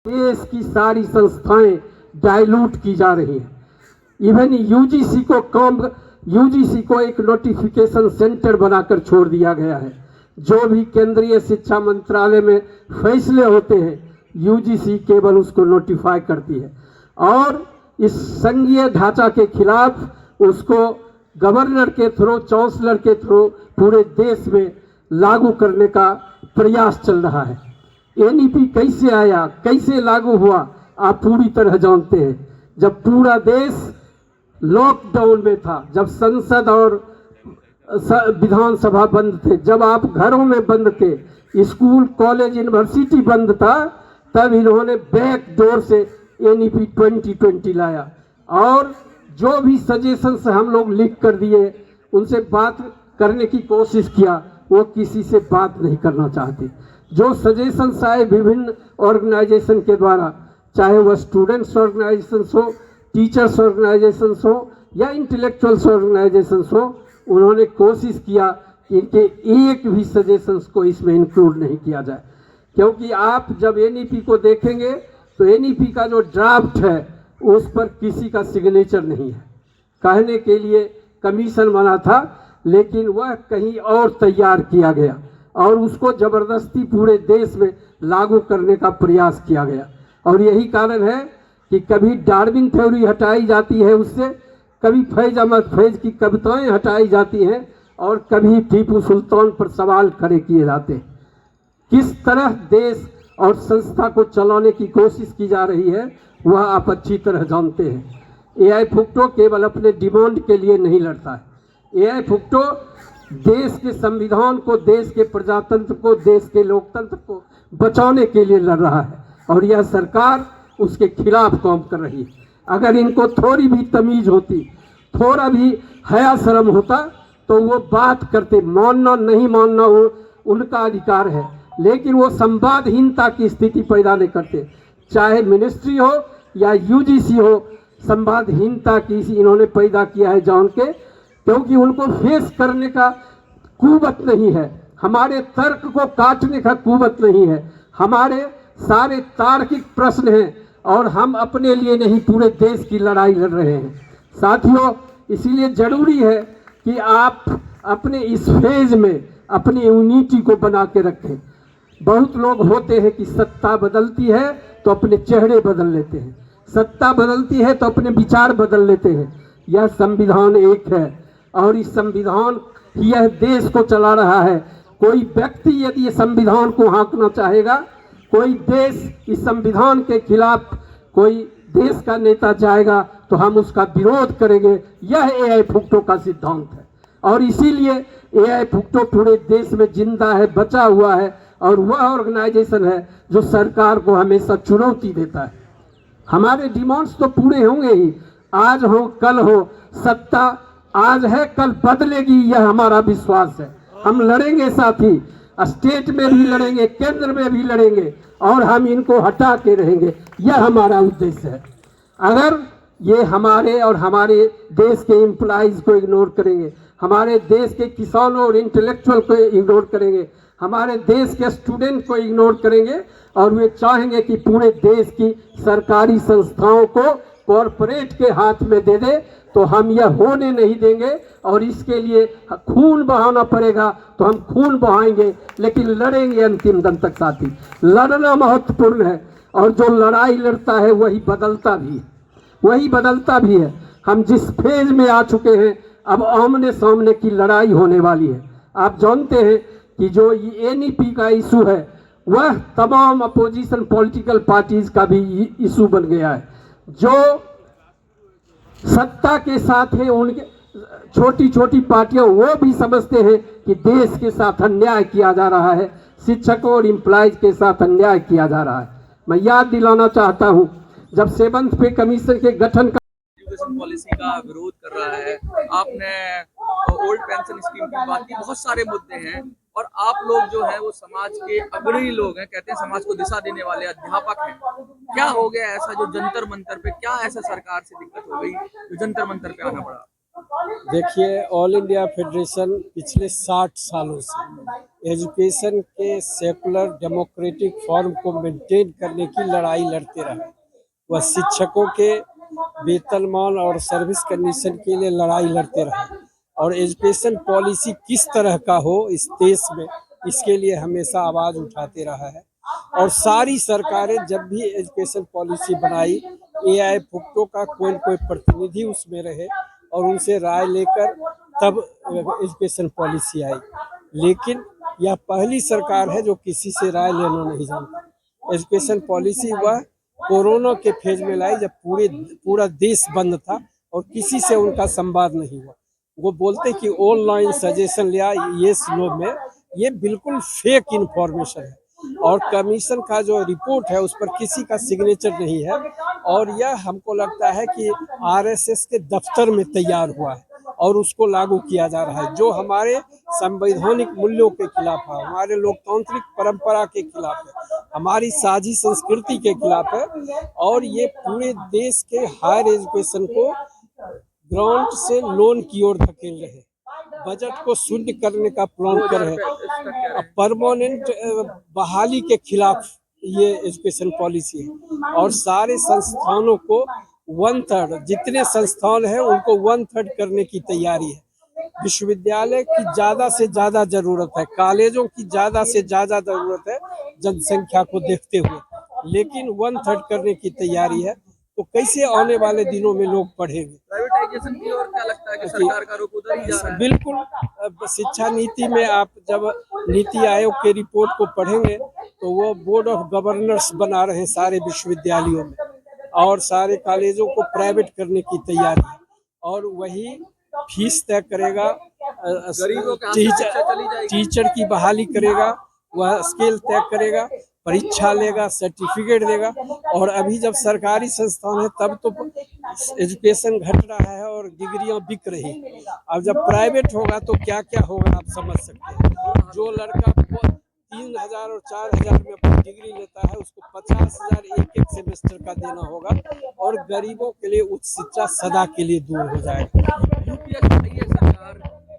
देश की सारी संस्थाएं डाइल्यूट की जा रही हैं। इवन यूजीसी को एक नोटिफिकेशन सेंटर बनाकर छोड़ दिया गया है। जो भी केंद्रीय शिक्षा मंत्रालय में फैसले होते हैं यूजीसी केवल उसको नोटिफाई करती है और इस संघीय ढांचा के खिलाफ उसको गवर्नर के थ्रू, चांसलर के थ्रू पूरे देश में लागू करने का प्रयास चल रहा है। एनईपी कैसे आया, कैसे लागू हुआ, आप पूरी तरह जानते हैं। जब पूरा देश लॉकडाउन में था, जब संसद और विधानसभा बंद थे, जब आप घरों में बंद थे, स्कूल कॉलेज यूनिवर्सिटी बंद था, तब इन्होंने बैक डोर से एनईपी 2020 लाया और जो भी सजेशंस हम लोग लिख कर दिए, उनसे बात करने की कोशिश किया, वो किसी से बात नहीं करना चाहते। जो सजेशंस आए विभिन्न ऑर्गेनाइजेशन के द्वारा, चाहे वह स्टूडेंट्स ऑर्गेनाइजेशंस हो, टीचर्स ऑर्गेनाइजेशंस हो या इंटेलेक्चुअल्स ऑर्गेनाइजेशंस हो, उन्होंने कोशिश किया कि इनके एक भी सजेशंस को इसमें इंक्लूड नहीं किया जाए। क्योंकि आप जब एनईपी को देखेंगे तो एनईपी का जो ड्राफ्ट है उस पर किसी का सिग्नेचर नहीं है। कहने के लिए कमीशन बना था, लेकिन वह कहीं और तैयार किया गया और उसको जबरदस्ती पूरे देश में लागू करने का प्रयास किया गया। और यही कारण है कि कभी डार्विन थ्योरी हटाई जाती है उससे, कभी फैज अहमद फैज की कविताएं हटाई जाती हैं और कभी टीपू सुल्तान पर सवाल खड़े किए जाते हैं। किस तरह देश और संस्था को चलाने की कोशिश की जा रही है वह आप अच्छी तरह जानते हैं। एआई फुक्टो केवल अपने डिमांड के लिए नहीं लड़ता है। एआई फुक्टो देश के संविधान को, देश के प्रजातंत्र को, देश के लोकतंत्र को बचाने के लिए लड़ रहा है और यह सरकार उसके खिलाफ काम कर रही है। अगर इनको थोड़ी भी तमीज होती, थोड़ा भी हया शर्म होता तो वो बात करते। मानना नहीं मानना वो उनका अधिकार है, लेकिन वो संवादहीनता की स्थिति पैदा नहीं करते। चाहे मिनिस्ट्री हो या यूजीसी हो, संवादहीनता की इन्होंने पैदा किया है जान के, क्योंकि उनको फेस करने का कुवत नहीं है। हमारे तर्क को काटने का कुवत नहीं है। हमारे सारे तार्किक प्रश्न हैं और हम अपने लिए नहीं पूरे देश की लड़ाई लड़ रहे हैं। साथियों, इसीलिए जरूरी है कि आप अपने इस फेज में अपनी यूनिटी को बना के रखें। बहुत लोग होते हैं कि सत्ता बदलती है तो अपने चेहरे बदल लेते हैं, सत्ता बदलती है तो अपने विचार बदल लेते हैं। यह संविधान एक है और इस संविधान यह देश को चला रहा है। कोई व्यक्ति यदि ये संविधान को हाँकना चाहेगा, कोई देश इस संविधान के खिलाफ कोई देश का नेता जाएगा तो हम उसका विरोध करेंगे। यह एआई फुक्टो का सिद्धांत है और इसीलिए एआई फुक्टो पूरे देश में जिंदा है, बचा हुआ है और वह ऑर्गेनाइजेशन है जो सरकार को हमेशा चुनौती देता है। हमारे डिमांड्स तो पूरे होंगे ही, आज हो कल हो। सत्ता आज है, कल बदलेगी, यह हमारा विश्वास है। हम लड़ेंगे साथी, स्टेट में भी लड़ेंगे, केंद्र में भी लड़ेंगे और हम इनको हटा के रहेंगे। यह हमारा उद्देश्य है। अगर ये हमारे और हमारे देश के एम्प्लॉइज को इग्नोर करेंगे, हमारे देश के किसानों और इंटेलेक्चुअल को इग्नोर करेंगे, हमारे देश के स्टूडेंट को इग्नोर करेंगे और वे चाहेंगे कि पूरे देश की सरकारी संस्थाओं को कॉरपोरेट के हाथ में दे दे, तो हम यह होने नहीं देंगे और इसके लिए खून बहाना पड़ेगा तो हम खून बहाएंगे, लेकिन लड़ेंगे अंतिम दम तक। साथी, लड़ना महत्वपूर्ण है और जो लड़ाई लड़ता है वही बदलता भी है, वही बदलता भी है। हम जिस फेज में आ चुके हैं, अब आमने सामने की लड़ाई होने वाली है। आप जानते हैं कि जो एनईपी का इशू है वह तमाम अपोजिशन पॉलिटिकल पार्टीज का भी इशू बन गया है। जो सत्ता के साथ है, उनके छोटी छोटी पार्टियां वो भी समझते हैं कि देश के साथ अन्याय किया जा रहा है, शिक्षकों और एम्प्लॉइज के साथ अन्याय किया जा रहा है। मैं याद दिलाना चाहता हूं, जब 7th पे कमीशन के गठन का एजुकेशन पॉलिसी का विरोध कर रहा है, आपने ओल्ड पेंशन स्कीम की बात की, बहुत सारे मुद्दे हैं और आप लोग जो है वो समाज के अग्रणी लोग हैं, कहते हैं समाज को दिशा देने वाले अध्यापक हैं। क्या हो गया ऐसा जो जंतर मंतर पे, क्या ऐसा सरकार से दिक्कत हो गई जो जंतर मंतर पे आना पड़ा? देखिए, ऑल इंडिया फेडरेशन पिछले 60 सालों से एजुकेशन के सेकुलर डेमोक्रेटिक फॉर्म को मेंटेन करने की लड़ाई लड़ते रहे। वह शिक्षकों के वेतनमान और सर्विस कंडीशन के लिए लड़ाई लड़ते रहे और एजुकेशन पॉलिसी किस तरह का हो इस देश में, इसके लिए हमेशा आवाज़ उठाते रहा है। और सारी सरकारें जब भी एजुकेशन पॉलिसी बनाई, एआई फुक्टो का कोई न कोई प्रतिनिधि उसमें रहे और उनसे राय लेकर तब एजुकेशन पॉलिसी आई। लेकिन यह पहली सरकार है जो किसी से राय लेना नहीं जानती। एजुकेशन पॉलिसी वह कोरोना के फेज में लाई जब पूरा देश बंद था और किसी से उनका संवाद नहीं हुआ। वो बोलते कि ऑनलाइन सजेशन लिया ये स्लो में, ये बिल्कुल फेक इन्फॉर्मेशन है और कमीशन का जो रिपोर्ट है उस पर किसी का सिग्नेचर नहीं है और यह हमको लगता है कि आरएसएस के दफ्तर में तैयार हुआ है और उसको लागू किया जा रहा है, जो हमारे संवैधानिक मूल्यों के खिलाफ है, हमारे लोकतांत्रिक परंपरा के खिलाफ है, हमारी साझी संस्कृति के खिलाफ है। और ये पूरे देश के हायर एजुकेशन को ग्रांट से लोन की ओर धकेल रहे हैं, बजट को शून्य करने का प्लान कर रहे हैं, परमानेंट बहाली के खिलाफ ये एजुकेशन पॉलिसी है और सारे संस्थानों को 1/3 जितने संस्थान हैं उनको 1/3 करने की तैयारी है। विश्वविद्यालय की ज़्यादा से ज़्यादा ज़रूरत है, कॉलेजों की ज़्यादा से ज़्यादा ज़रूरत है जनसंख्या को देखते हुए, लेकिन 1/3 करने की तैयारी है। तो कैसे आने वाले दिनों में लोग पढ़ेंगे? प्राइवेटाइजेशन की ओर क्या लगता है कि सरकार का रुख उधर ही जा रहा है? बिल्कुल। अब शिक्षा नीति में आप जब नीति आयोग के रिपोर्ट को पढ़ेंगे तो वो बोर्ड ऑफ गवर्नर्स बना रहे हैं सारे विश्वविद्यालयों में और सारे कॉलेजों को प्राइवेट करने की तैयारी है और वही फीस तय करेगा, गरीबों के हाथ से शिक्षा चली जाएगी। टीचर की बहाली करेगा, वह स्केल तय करेगा, परीक्षा लेगा, सर्टिफिकेट देगा। और अभी जब सरकारी संस्थान है तब तो एजुकेशन घट रहा है और डिग्रियां बिक रही हैं। अब जब प्राइवेट होगा तो क्या क्या होगा आप समझ सकते हैं। जो लड़का 3,000 और 4,000 में अपनी डिग्री लेता है उसको 50,000 एक सेमेस्टर का देना होगा और गरीबों के लिए उच्च शिक्षा सदा के लिए दूर हो जाएगा। यूपीएस लाई है सरकार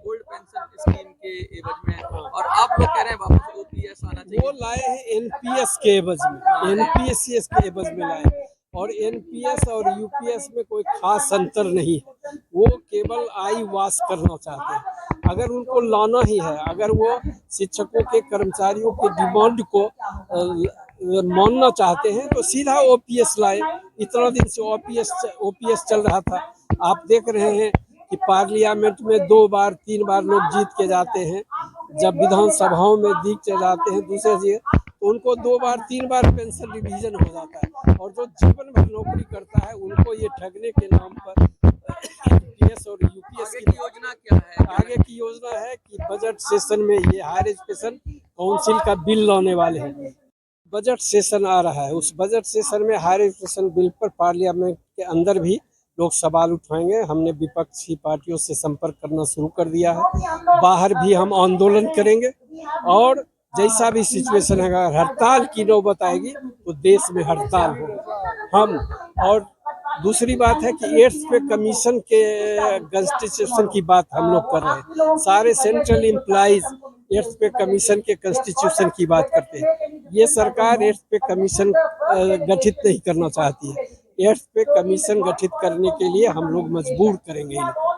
ओल्ड पेंशन स्कीम के एवज में और आप लोग कह रहे हैं वापस ओपीएस आना चाहिए। वो लाए हैं एनपीएस के एवज में, एनपीएस के एवज में लाए और एनपीएस और यूपीएस में कोई खास अंतर नहीं है। वो केवल आई वाश करना चाहते हैं। अगर उनको लाना ही है, अगर वो शिक्षकों के कर्मचारियों के डिमांड को मानना चाहते हैं तो सीधा ओपीएस लाए। इतना दिन से ओपीएस चल रहा था। आप देख रहे हैं कि पार्लियामेंट में 2 बार 3 बार लोग जीत के जाते हैं, जब विधानसभाओं में जीत के जाते हैं दूसरे जगह तो उनको 2 बार 3 बार पेंशन रिवीजन हो जाता है और जो जीवन भर नौकरी करता है उनको ये ठगने के नाम पर एनपीएस और यूपीएस की योजना क्या है? आगे की योजना है कि बजट सेशन में ये हायर एजुकेशन काउंसिल का बिल लाने वाले हैं। बजट सेशन आ रहा है, उस बजट सेशन में हायर एजुकेशन बिल पर पार्लियामेंट के अंदर भी लोग सवाल उठाएंगे। हमने विपक्षी पार्टियों से संपर्क करना शुरू कर दिया है, बाहर भी हम आंदोलन करेंगे और जैसा भी सिचुएशन है, अगर हड़ताल की नौबत आएगी तो देश में हड़ताल होगा। हम और दूसरी बात है कि 8th पे कमीशन के कॉन्स्टिट्यूशन की बात हम लोग कर रहे हैं। सारे सेंट्रल एम्प्लॉइज 8th पे कमीशन के कॉन्स्टिट्यूशन की बात करते हैं। ये सरकार 8th पे कमीशन गठित नहीं करना चाहती है। 8th पे कमीशन गठित करने के लिए हम लोग मजबूर करेंगे इनको।